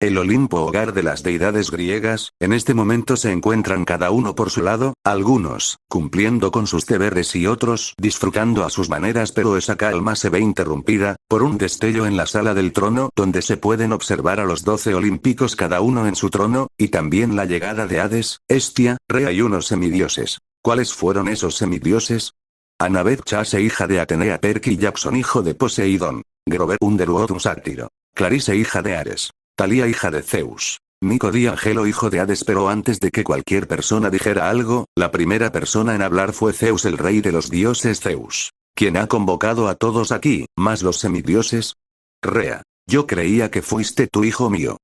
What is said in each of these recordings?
El Olimpo, hogar de las deidades griegas, en este momento se encuentran cada uno por su lado, algunos, cumpliendo con sus deberes y otros disfrutando a sus maneras, pero esa calma se ve interrumpida, por un destello en la sala del trono, donde se pueden observar a los 12 olímpicos cada uno en su trono, y también la llegada de Hades, Hestia, Rea y unos semidioses. ¿Cuáles fueron esos semidioses? Annabeth Chase, hija de Atenea; Perky Jackson, hijo de Poseidón; Grover Underwood, un sátiro; Clarice, hija de Ares; Thalía, hija de Zeus; Nico D'Angelo, hijo de Hades. Pero antes de que cualquier persona dijera algo, la primera persona en hablar fue Zeus, el rey de los dioses. Zeus, ¿quién ha convocado a todos aquí, más los semidioses? Rea, yo creía que fuiste tú, hijo mío.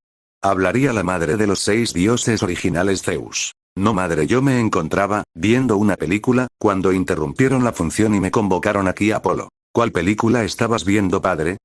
Hablaría la madre de los 6 dioses originales. Zeus, no madre, yo me encontraba viendo una película cuando interrumpieron la función y me convocaron aquí. Apolo, ¿cuál película estabas viendo, padre?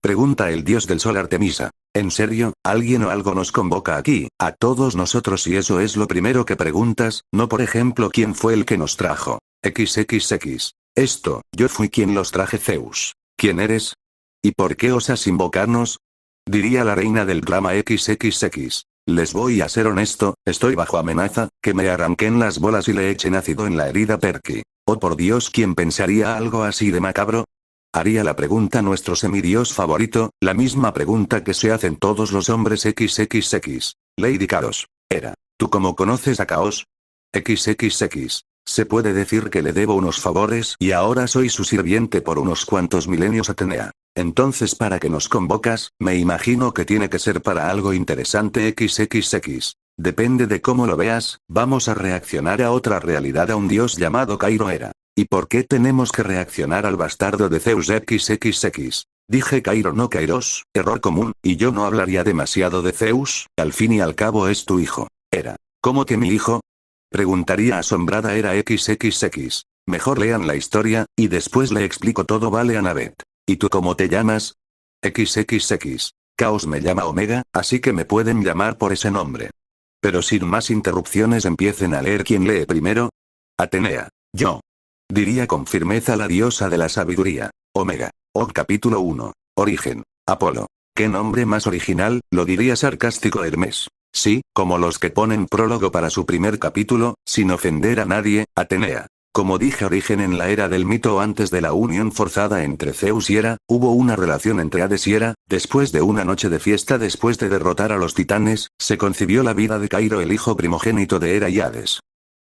Pregunta el dios del sol. Artemisa, ¿en serio, alguien o algo nos convoca aquí, a todos nosotros, y eso es lo primero que preguntas? No, por ejemplo, ¿quién fue el que nos trajo? XXX. Esto, yo fui quien los traje. Zeus, ¿quién eres? ¿Y por qué osas invocarnos? Diría la reina del drama XXX. Les voy a ser honesto, estoy bajo amenaza, que me arranquen las bolas y le echen ácido en la herida. Perky, oh por Dios, ¿quién pensaría algo así de macabro? Haría la pregunta nuestro semidios favorito, la misma pregunta que se hacen todos los hombres. XXX. Lady Chaos. Hera, ¿tú cómo conoces a Caos? XXX. Se puede decir que le debo unos favores y ahora soy su sirviente por unos cuantos milenios. Atenea, entonces ¿para qué nos convocas? Me imagino que tiene que ser para algo interesante. XXX. Depende de cómo lo veas, vamos a reaccionar a otra realidad, a un dios llamado Cairo. Hera, ¿y por qué tenemos que reaccionar al bastardo de Zeus? XXX. Dije Cairo, no Kairos, error común, y yo no hablaría demasiado de Zeus, al fin y al cabo es tu hijo. Hera, ¿cómo que mi hijo? Preguntaría asombrada Hera. XXX. Mejor lean la historia, y después le explico todo, ¿vale? Annabeth, ¿y tú cómo te llamas? XXX. Caos me llama Omega, así que me pueden llamar por ese nombre. Pero sin más interrupciones empiecen a leer. ¿Quién lee primero? Atenea, yo. Diría con firmeza la diosa de la sabiduría. Omega. Capítulo 1. Origen. Apolo. ¿Qué nombre más original? Lo diría sarcástico Hermes. Sí, como los que ponen prólogo para su primer capítulo, sin ofender a nadie. Atenea. Como dije, origen. En la era del mito, antes de la unión forzada entre Zeus y Hera, hubo una relación entre Hades y Hera. Después de una noche de fiesta, después de derrotar a los titanes, se concibió la vida de Cairo, el hijo primogénito de Hera y Hades.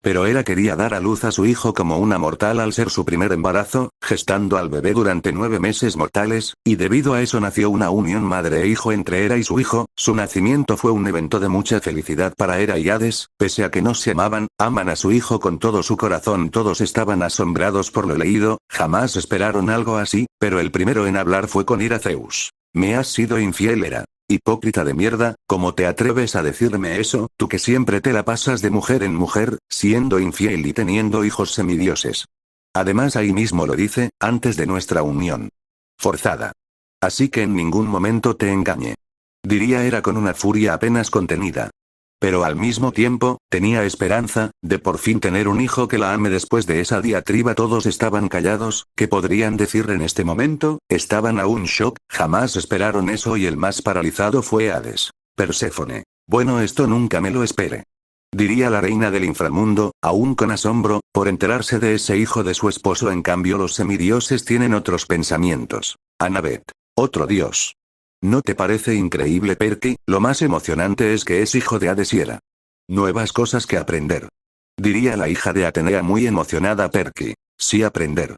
Pero Hera quería dar a luz a su hijo como una mortal al ser su primer embarazo, gestando al bebé durante 9 meses mortales, y debido a eso nació una unión madre e hijo entre Hera y su hijo. Su nacimiento fue un evento de mucha felicidad para Hera y Hades, pese a que no se amaban, aman a su hijo con todo su corazón. Todos estaban asombrados por lo leído, jamás esperaron algo así, pero el primero en hablar fue con ira Zeus. Me has sido infiel, Hera. Hipócrita de mierda, ¿cómo te atreves a decirme eso, tú que siempre te la pasas de mujer en mujer, siendo infiel y teniendo hijos semidioses? Además ahí mismo lo dice, antes de nuestra unión forzada. Así que en ningún momento te engañé. Diría Hera con una furia apenas contenida. Pero al mismo tiempo, tenía esperanza, de por fin tener un hijo que la ame. Después de esa diatriba todos estaban callados. ¿Qué podrían decir en este momento? Estaban aún shock, jamás esperaron eso, y el más paralizado fue Hades. Perséfone. Bueno, esto nunca me lo esperé. Diría la reina del inframundo, aún con asombro, por enterarse de ese hijo de su esposo. En cambio los semidioses tienen otros pensamientos. Annabeth. Otro dios. ¿No te parece increíble, Perky? Lo más emocionante es que es hijo de Hades y Hera. Nuevas cosas que aprender. Diría la hija de Atenea muy emocionada. Perky. Sí, aprender.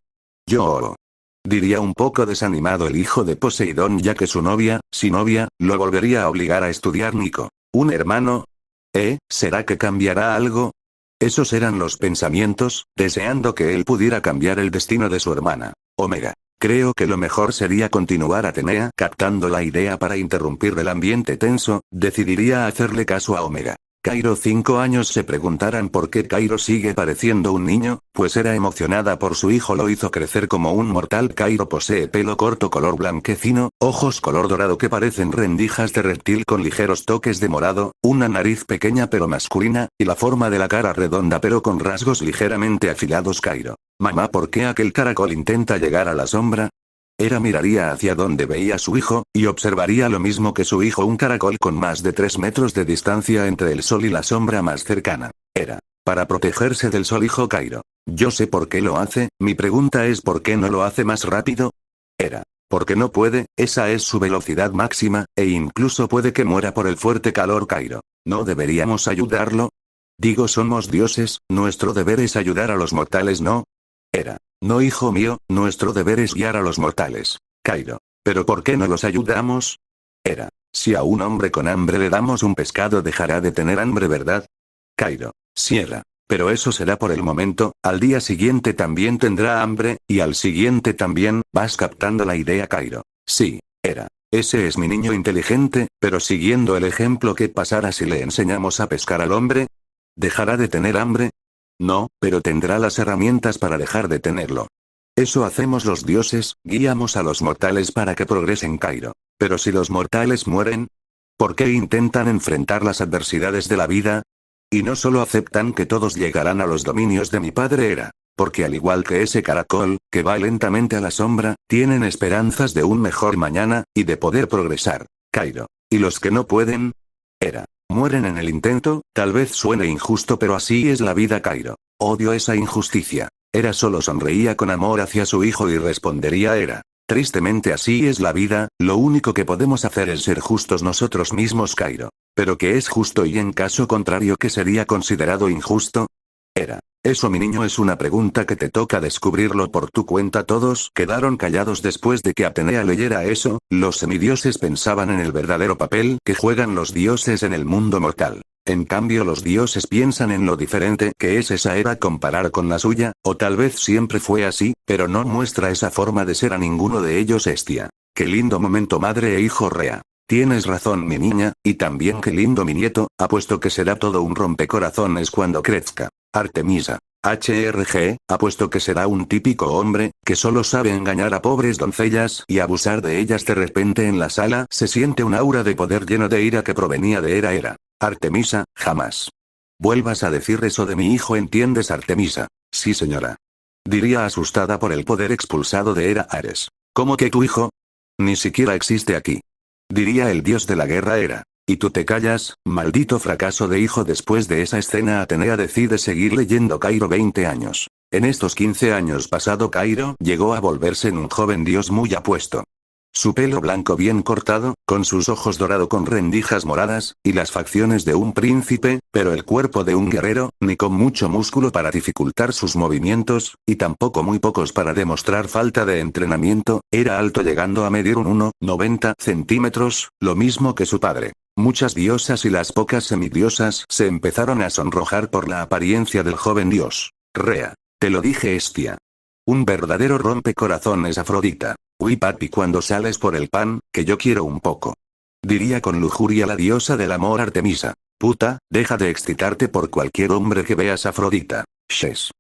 Yo. Diría un poco desanimado el hijo de Poseidón, ya que su novia, si novia, lo volvería a obligar a estudiar. Nico. ¿Un hermano? ¿Será que cambiará algo? Esos eran los pensamientos, deseando que él pudiera cambiar el destino de su hermana. Omega. Creo que lo mejor sería continuar. Atenea, captando la idea para interrumpir el ambiente tenso, decidiría hacerle caso a Omega. Cairo. 5 años. Se preguntarán por qué Cairo sigue pareciendo un niño, pues era emocionada por su hijo, lo hizo crecer como un mortal. Cairo posee pelo corto color blanquecino, ojos color dorado que parecen rendijas de reptil con ligeros toques de morado, una nariz pequeña pero masculina, y la forma de la cara redonda pero con rasgos ligeramente afilados. Cairo. Mamá, ¿por qué aquel caracol intenta llegar a la sombra? Hera miraría hacia donde veía a su hijo, y observaría lo mismo que su hijo, un caracol con más de 3 metros de distancia entre el sol y la sombra más cercana. Hera. Para protegerse del sol, hijo Cairo. Yo sé por qué lo hace, mi pregunta es ¿por qué no lo hace más rápido? Hera. Porque no puede, esa es su velocidad máxima, e incluso puede que muera por el fuerte calor, Cairo. ¿No deberíamos ayudarlo? Digo, somos dioses, nuestro deber es ayudar a los mortales, ¿no? Hera. No, hijo mío, nuestro deber es guiar a los mortales. Cairo. ¿Pero por qué no los ayudamos? Hera. Si a un hombre con hambre le damos un pescado, dejará de tener hambre, ¿verdad? Cairo. Sierra. Pero eso será por el momento, al día siguiente también tendrá hambre, y al siguiente también. ¿Vas captando la idea, Cairo? Sí, Hera. Ese es mi niño inteligente, pero siguiendo el ejemplo, ¿qué pasará si le enseñamos a pescar al hombre? ¿Dejará de tener hambre? No, pero tendrá las herramientas para dejar de tenerlo. Eso hacemos los dioses, guiamos a los mortales para que progresen, Cairo. Pero si los mortales mueren, ¿por qué intentan enfrentar las adversidades de la vida? Y no solo aceptan que todos llegarán a los dominios de mi padre Hera, porque al igual que ese caracol, que va lentamente a la sombra, tienen esperanzas de un mejor mañana, y de poder progresar. Cairo. ¿Y los que no pueden? Hera. Mueren en el intento. Tal vez suene injusto, pero así es la vida, Cairo. Odio esa injusticia. Hera solo sonreía con amor hacia su hijo y respondería Hera. Tristemente así es la vida, lo único que podemos hacer es ser justos nosotros mismos, Cairo. ¿Pero qué es justo y en caso contrario qué sería considerado injusto? Hera. Eso, mi niño, es una pregunta que te toca descubrirlo por tu cuenta. Todos quedaron callados después de que Atenea leyera eso. Los semidioses pensaban en el verdadero papel que juegan los dioses en el mundo mortal. En cambio los dioses piensan en lo diferente que es esa era comparar con la suya, o tal vez siempre fue así, pero no muestra esa forma de ser a ninguno de ellos. Hestia. Qué lindo momento, madre e hijo Rea. Tienes razón, mi niña, y también qué lindo mi nieto, apuesto que será todo un rompecorazones cuando crezca. Artemisa. HRG, apuesto que será un típico hombre, que solo sabe engañar a pobres doncellas y abusar de ellas. De repente en la sala se siente un aura de poder lleno de ira que provenía de Hera. Artemisa, jamás vuelvas a decir eso de mi hijo, ¿entiendes, Artemisa? Sí, señora. Diría asustada por el poder expulsado de Hera. Ares. ¿Cómo que tu hijo? Ni siquiera existe aquí. Diría el dios de la guerra Hera. ¿Y tú te callas, maldito fracaso de hijo? Después de esa escena Atenea decide seguir leyendo. Cairo. 20 años. En estos 15 años pasado Cairo llegó a volverse en un joven dios muy apuesto. Su pelo blanco bien cortado, con sus ojos dorado con rendijas moradas, y las facciones de un príncipe, pero el cuerpo de un guerrero, ni con mucho músculo para dificultar sus movimientos, y tampoco muy pocos para demostrar falta de entrenamiento. Era alto llegando a medir un 1,90 centímetros, lo mismo que su padre. Muchas diosas y las pocas semidiosas se empezaron a sonrojar por la apariencia del joven dios. Rea. Te lo dije, Hestia. Un verdadero rompecorazones, Afrodita. Uy, papi, cuando sales por el pan, que yo quiero un poco. Diría con lujuria la diosa del amor Artemisa. Puta, deja de excitarte por cualquier hombre que veas, Afrodita. Shes.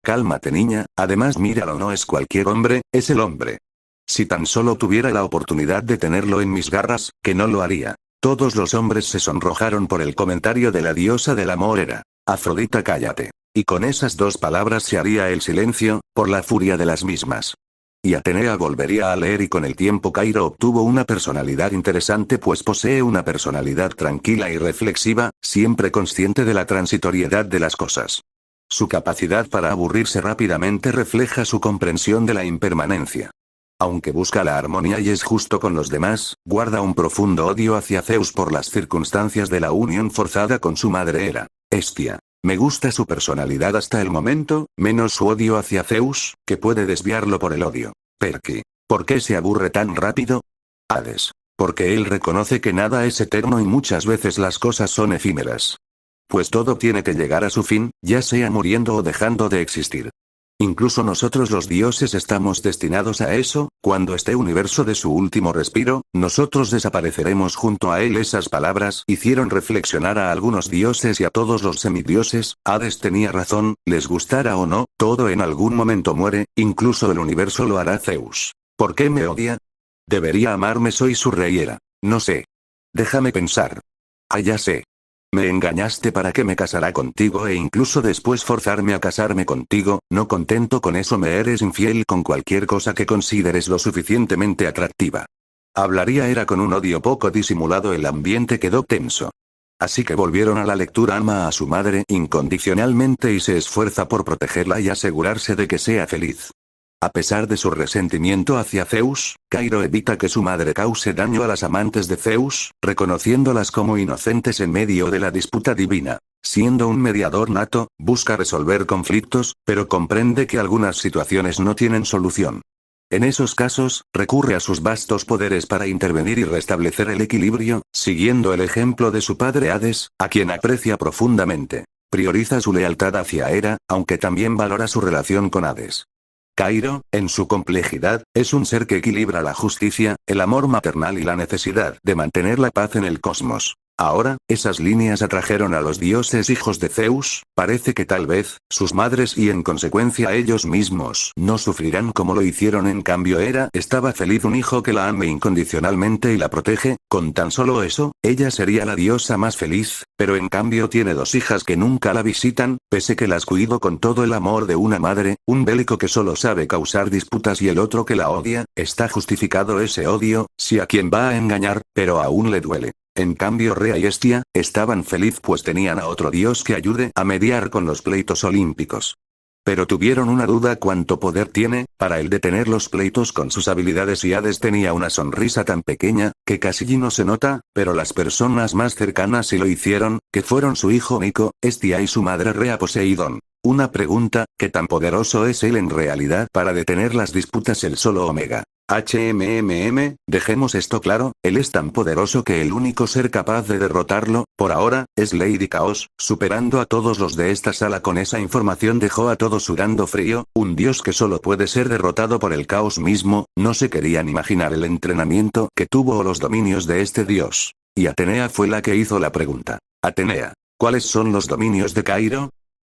Cálmate, niña, además míralo, no es cualquier hombre, es el hombre. Si tan solo tuviera la oportunidad de tenerlo en mis garras, que no lo haría. Todos los hombres se sonrojaron por el comentario de la diosa del amor Hera. Afrodita, cállate. Y con esas dos palabras se haría el silencio, por la furia de las mismas. Y Atenea volvería a leer, y con el tiempo Cairo obtuvo una personalidad interesante, pues posee una personalidad tranquila y reflexiva, siempre consciente de la transitoriedad de las cosas. Su capacidad para aburrirse rápidamente refleja su comprensión de la impermanencia. Aunque busca la armonía y es justo con los demás, guarda un profundo odio hacia Zeus por las circunstancias de la unión forzada con su madre Hera. Hestia. Me gusta su personalidad hasta el momento, menos su odio hacia Zeus, que puede desviarlo por el odio. Perky. ¿Por qué se aburre tan rápido? Hades. Porque él reconoce que nada es eterno y muchas veces las cosas son efímeras. Pues todo tiene que llegar a su fin, ya sea muriendo o dejando de existir. Incluso nosotros los dioses estamos destinados a eso. Cuando este universo dé su último respiro, nosotros desapareceremos junto a él. Esas palabras hicieron reflexionar a algunos dioses y a todos los semidioses. Hades tenía razón, les gustara o no, todo en algún momento muere, incluso el universo lo hará. Zeus. ¿Por qué me odia? Debería amarme, soy su rey Hera. No sé. Déjame pensar. Ah, ya sé. Me engañaste para que me casara contigo e incluso después forzarme a casarme contigo, no contento con eso me eres infiel con cualquier cosa que consideres lo suficientemente atractiva. Hablaría era con un odio poco disimulado, el ambiente quedó tenso. Así que volvieron a la lectura. Ama a su madre incondicionalmente y se esfuerza por protegerla y asegurarse de que sea feliz. A pesar de su resentimiento hacia Zeus, Cairo evita que su madre cause daño a las amantes de Zeus, reconociéndolas como inocentes en medio de la disputa divina. Siendo un mediador nato, busca resolver conflictos, pero comprende que algunas situaciones no tienen solución. En esos casos, recurre a sus vastos poderes para intervenir y restablecer el equilibrio, siguiendo el ejemplo de su padre Hades, a quien aprecia profundamente. Prioriza su lealtad hacia Hera, aunque también valora su relación con Hades. Cairo, en su complejidad, es un ser que equilibra la justicia, el amor maternal y la necesidad de mantener la paz en el cosmos. Ahora, esas líneas atrajeron a los dioses hijos de Zeus, parece que tal vez, sus madres y en consecuencia ellos mismos no sufrirán como lo hicieron. En cambio Hera estaba feliz, un hijo que la ame incondicionalmente y la protege, con tan solo eso, ella sería la diosa más feliz, pero en cambio tiene dos hijas que nunca la visitan, pese que las cuido con todo el amor de una madre, un bélico que solo sabe causar disputas y el otro que la odia. Está justificado ese odio, si a quien va a engañar, pero aún le duele. En cambio Rea y Hestia estaban feliz pues tenían a otro dios que ayude a mediar con los pleitos olímpicos. Pero tuvieron una duda: ¿cuánto poder tiene para el detener los pleitos con sus habilidades? Y Hades tenía una sonrisa tan pequeña, que casi no se nota, pero las personas más cercanas sí lo hicieron, que fueron su hijo Nico, Hestia y su madre Rea Poseidón. Una pregunta: ¿qué tan poderoso es él en realidad para detener las disputas? El solo Omega. Dejemos esto claro, él es tan poderoso que el único ser capaz de derrotarlo, por ahora, es Lady Chaos, superando a todos los de esta sala. Con esa información dejó a todos sudando frío, un dios que solo puede ser derrotado por el caos mismo. No se querían imaginar el entrenamiento que tuvo o los dominios de este dios. Y Atenea fue la que hizo la pregunta. Atenea, ¿cuáles son los dominios de Cairo?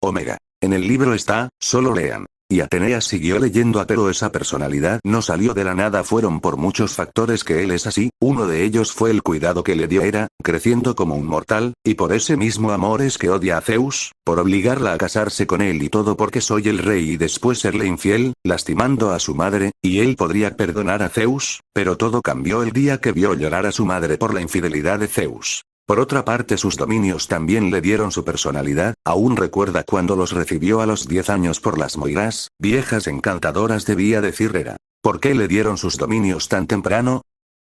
Omega. En el libro está, solo lean. Y Atenea siguió leyendo. Pero esa personalidad no salió de la nada, fueron por muchos factores que él es así. Uno de ellos fue el cuidado que le dio Hera, creciendo como un mortal, y por ese mismo amor es que odia a Zeus, por obligarla a casarse con él y todo porque soy el rey y después serle infiel, lastimando a su madre, y él podría perdonar a Zeus, pero todo cambió el día que vio llorar a su madre por la infidelidad de Zeus. Por otra parte sus dominios también le dieron su personalidad. Aún recuerda cuando los recibió a los 10 años por las Moiras, viejas encantadoras debía decir Hera. ¿Por qué le dieron sus dominios tan temprano?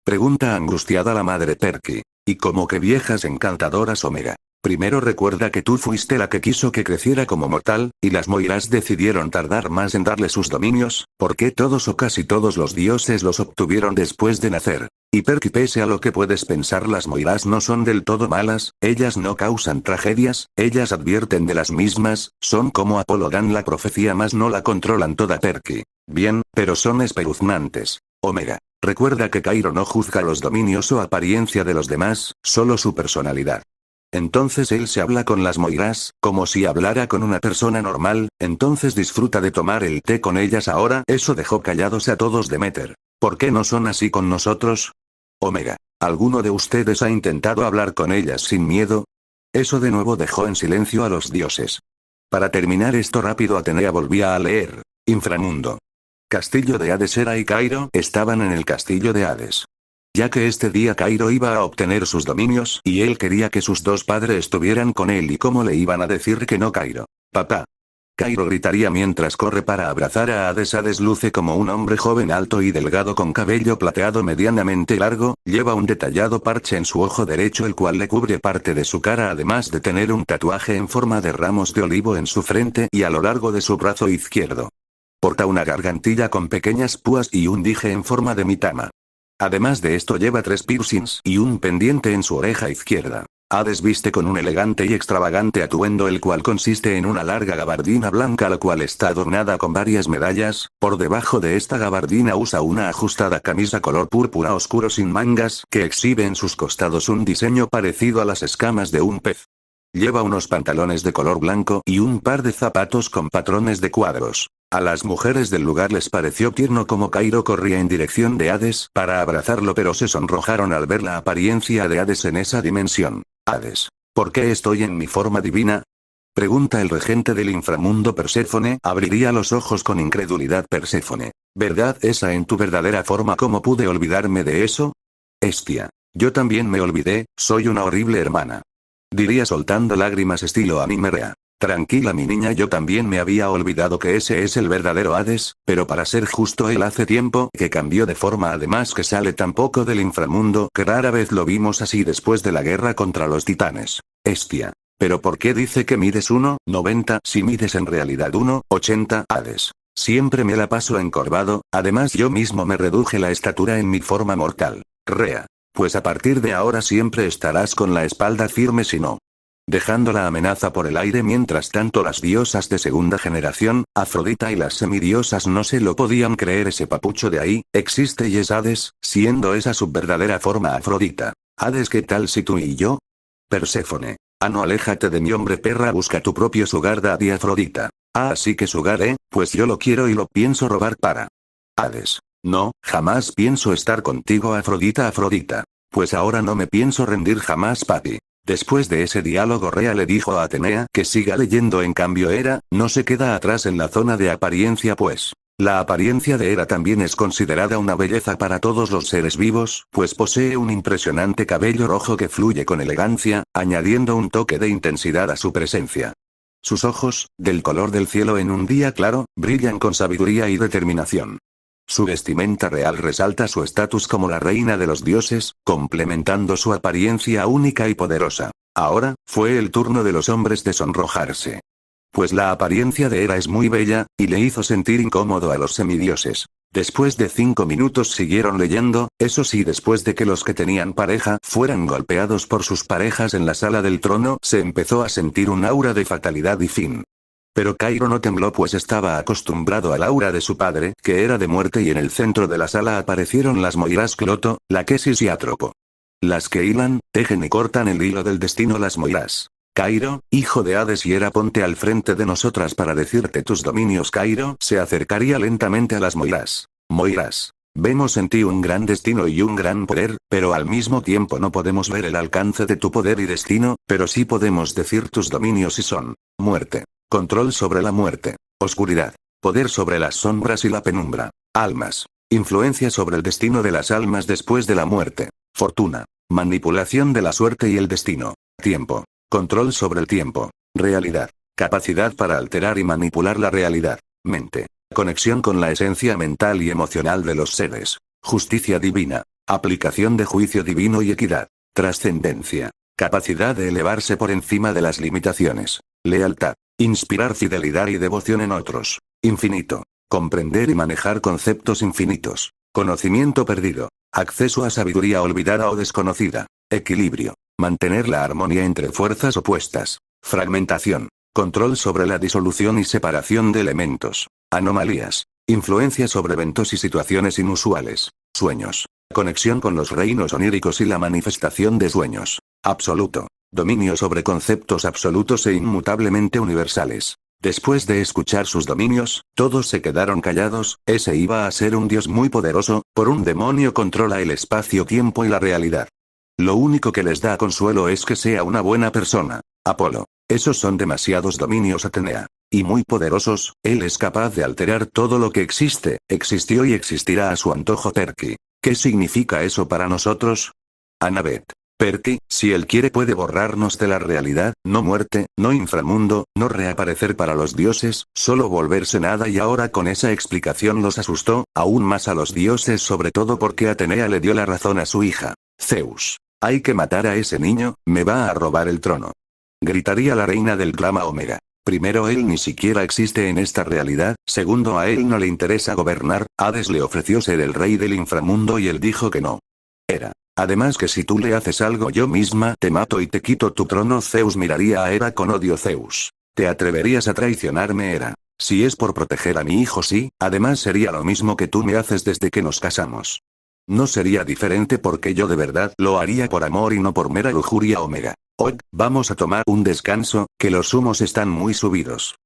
Pregunta angustiada la madre Perky. ¿Y cómo que viejas encantadoras, Omega? Primero recuerda que tú fuiste la que quiso que creciera como mortal, y las Moiras decidieron tardar más en darle sus dominios. ¿Por qué todos o casi todos los dioses los obtuvieron después de nacer? Y Perky, pese a lo que puedes pensar, las Moiras no son del todo malas, ellas no causan tragedias, ellas advierten de las mismas, son como Apolo, dan la profecía mas no la controlan toda. Perky. Bien, pero son espeluznantes. Omega. Recuerda que Cairo no juzga los dominios o apariencia de los demás, solo su personalidad. Entonces él se habla con las Moiras, como si hablara con una persona normal, entonces disfruta de tomar el té con ellas ahora. Eso dejó callados a todos. Demeter. ¿Por qué no son así con nosotros? Omega. ¿Alguno de ustedes ha intentado hablar con ellas sin miedo? Eso de nuevo dejó en silencio a los dioses. Para terminar esto rápido, Atenea volvía a leer. Inframundo. Castillo de Hades. Hera y Cairo estaban en el castillo de Hades. Ya que este día Cairo iba a obtener sus dominios y él quería que sus dos padres estuvieran con él, y cómo le iban a decir que no. Cairo. Papá. Cairo gritaría mientras corre para abrazar a Hades. Hades luce como un hombre joven, alto y delgado, con cabello plateado medianamente largo, lleva un detallado parche en su ojo derecho el cual le cubre parte de su cara, además de tener un tatuaje en forma de ramos de olivo en su frente y a lo largo de su brazo izquierdo. Porta una gargantilla con pequeñas púas y un dije en forma de mitama. Además de esto lleva 3 piercings y un pendiente en su oreja izquierda. Hades viste con un elegante y extravagante atuendo, el cual consiste en una larga gabardina blanca la cual está adornada con varias medallas. Por debajo de esta gabardina usa una ajustada camisa color púrpura oscuro sin mangas que exhibe en sus costados un diseño parecido a las escamas de un pez. Lleva unos pantalones de color blanco y un par de zapatos con patrones de cuadros. A las mujeres del lugar les pareció tierno como Cairo corría en dirección de Hades para abrazarlo, pero se sonrojaron al ver la apariencia de Hades en esa dimensión. Hades. ¿Por qué estoy en mi forma divina? Pregunta el regente del inframundo. Perséfone abriría los ojos con incredulidad. Perséfone, ¿verdad esa en tu verdadera forma? ¿Cómo pude olvidarme de eso? Hestia, yo también me olvidé, soy una horrible hermana. Diría soltando lágrimas estilo Animerea. Tranquila mi niña, yo también me había olvidado que ese es el verdadero Hades, pero para ser justo él hace tiempo que cambió de forma, además que sale tan poco del inframundo que rara vez lo vimos así después de la guerra contra los titanes. Hestia. ¿Pero por qué dice que mides 1,90 si mides en realidad 1,80? Hades. Siempre me la paso encorvado, además yo mismo me reduje la estatura en mi forma mortal. Rea. Pues a partir de ahora siempre estarás con la espalda firme si no. Dejando la amenaza por el aire. Mientras tanto las diosas de segunda generación, Afrodita y las semidiosas no se lo podían creer. Ese papucho de ahí, existe y es Hades, siendo esa su verdadera forma. Afrodita. Hades, ¿qué tal si tú y yo? Perséfone. Ah, no, aléjate de mi hombre perra, busca tu propio sugar daddy. Afrodita. Ah, así que sugar, pues yo lo quiero y lo pienso robar para. Hades. No, jamás pienso estar contigo. Afrodita. Afrodita. Pues ahora no me pienso rendir jamás, papi. Después de ese diálogo, Rea le dijo a Atenea que siga leyendo. En cambio Hera no se queda atrás en la zona de apariencia, pues la apariencia de Hera también es considerada una belleza para todos los seres vivos, pues posee un impresionante cabello rojo que fluye con elegancia, añadiendo un toque de intensidad a su presencia. Sus ojos, del color del cielo en un día claro, brillan con sabiduría y determinación. Su vestimenta real resalta su estatus como la reina de los dioses, complementando su apariencia única y poderosa. Ahora, fue el turno de los hombres de sonrojarse. Pues la apariencia de Hera es muy bella, y le hizo sentir incómodo a los semidioses. Después de 5 minutos siguieron leyendo, eso sí, después de que los que tenían pareja fueran golpeados por sus parejas en la sala del trono, se empezó a sentir un aura de fatalidad y fin. Pero Cairo no tembló, pues estaba acostumbrado al aura de su padre, que era de muerte, y en el centro de la sala aparecieron las Moiras Cloto, Laquesis y Atropo. Las que hilan, tejen y cortan el hilo del destino. Las Moiras. Cairo, hijo de Hades y Hera, ponte al frente de nosotras para decirte tus dominios. Cairo se acercaría lentamente a las Moiras. Moiras. Vemos en ti un gran destino y un gran poder, pero al mismo tiempo no podemos ver el alcance de tu poder y destino, pero sí podemos decir tus dominios y son: muerte. Control sobre la muerte. Oscuridad. Poder sobre las sombras y la penumbra. Almas. Influencia sobre el destino de las almas después de la muerte. Fortuna. Manipulación de la suerte y el destino. Tiempo. Control sobre el tiempo. Realidad. Capacidad para alterar y manipular la realidad. Mente. Conexión con la esencia mental y emocional de los seres. Justicia divina. Aplicación de juicio divino y equidad. Trascendencia. Capacidad de elevarse por encima de las limitaciones. Lealtad. Inspirar fidelidad y devoción en otros. Infinito. Comprender y manejar conceptos infinitos. Conocimiento perdido. Acceso a sabiduría olvidada o desconocida. Equilibrio. Mantener la armonía entre fuerzas opuestas. Fragmentación. Control sobre la disolución y separación de elementos. Anomalías. Influencia sobre eventos y situaciones inusuales. Sueños. Conexión con los reinos oníricos y la manifestación de sueños. Absoluto. Dominio sobre conceptos absolutos e inmutablemente universales. Después de escuchar sus dominios, todos se quedaron callados. Ese iba a ser un dios muy poderoso, por un demonio controla el espacio-tiempo y la realidad. Lo único que les da consuelo es que sea una buena persona. Apolo. Esos son demasiados dominios, Atenea. Y muy poderosos, él es capaz de alterar todo lo que existe, existió y existirá a su antojo. Perky. ¿Qué significa eso para nosotros? Annabeth. Perky, si él quiere puede borrarnos de la realidad, no muerte, no inframundo, no reaparecer para los dioses, solo volverse nada. Y ahora con esa explicación los asustó, aún más a los dioses, sobre todo porque Atenea le dio la razón a su hija. Zeus. Hay que matar a ese niño, me va a robar el trono. Gritaría la reina del Clama Omega. Primero, él ni siquiera existe en esta realidad, segundo, a él no le interesa gobernar. Hades le ofreció ser el rey del inframundo y él dijo que no. Hera. Además que si tú le haces algo yo misma te mato y te quito tu trono. Zeus miraría a Hera con odio. Zeus. ¿Te atreverías a traicionarme, Hera? Si es por proteger a mi hijo, sí, además sería lo mismo que tú me haces desde que nos casamos. No sería diferente porque yo de verdad lo haría por amor y no por mera lujuria. Omega. Hoy, vamos a tomar un descanso, que los humos están muy subidos.